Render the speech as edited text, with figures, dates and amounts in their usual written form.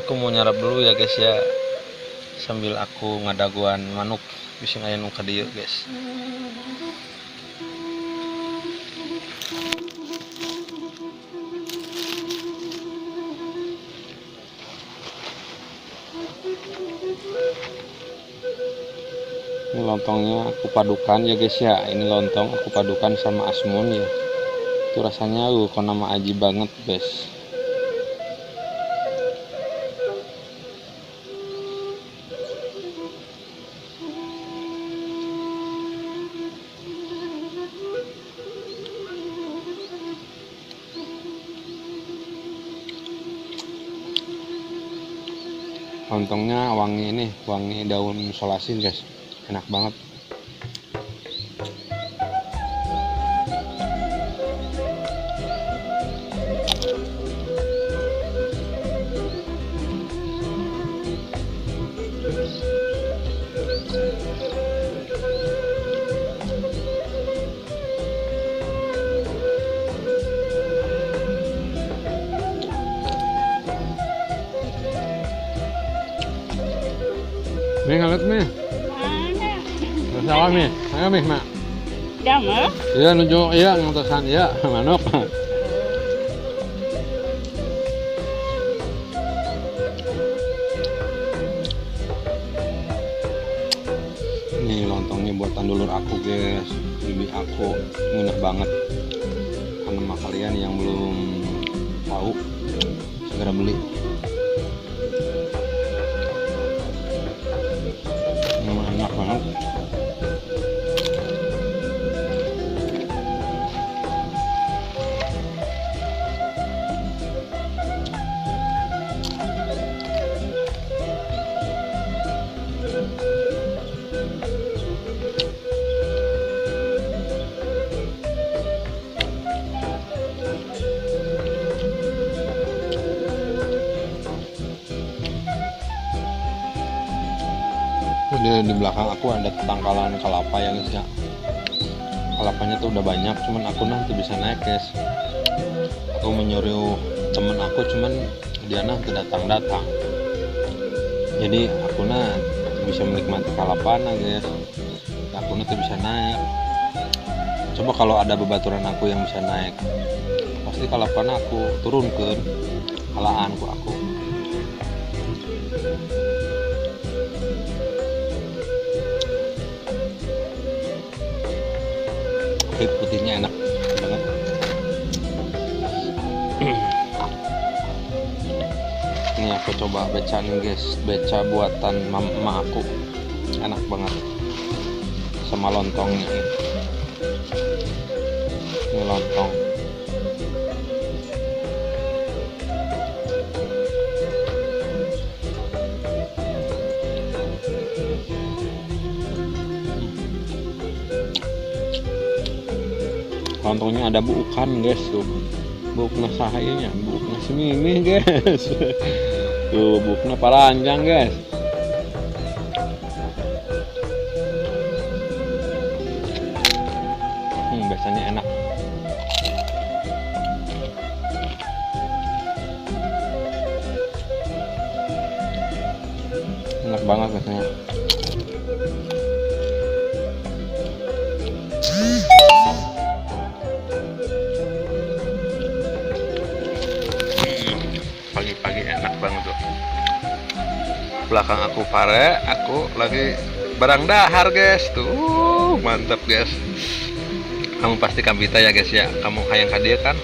Aku mau nyarap dulu ya guys ya, sambil aku ngadaguan manuk bisa aya nu ka dieu guys. Ini lontongnya aku padukan ya guys ya. Ini lontong aku padukan sama asmun ya. Itu rasanya kok nama aji banget guys. Lontongnya wangi, ini wangi daun solasin guys, enak banget. Nih ngalet nih. Salah nih, ayo nih mak. Jangan. Iya nunjuk, iya ngantosan, iya manuk. Ini lontongnya buatan dulur aku guys, bibi aku, enak banget. Sama kalian yang belum tahu, segera beli. Enak banget. Di belakang aku ada tangkalan kelapa ya guys ya. Kelapanya tuh udah banyak, cuman aku nanti bisa naik guys. Aku menyuruh temen aku, cuman dia nanti datang. Jadi aku bisa menikmati kelapanya guys. Aku nanti bisa naik. Coba kalau ada bebaturan aku yang bisa naik, pasti kelapanya aku turunkan halaanku aku. Putihnya enak banget. Ini aku coba beca nih guys, beca buatan mama aku, enak banget sama lontongnya nih. Ini lontong. Lontongnya ada buukan guys tuh, buukna sahayanya, buukna semimih guys. Tuh buukna paranjang guys. Biasanya enak. Enak banget biasanya. Pagi-pagi enak banget tuh. Belakang aku pare, aku lagi barang dahar guys tuh, mantap guys. Kamu pasti kabita ya guys ya, kamu hayang kadia kan?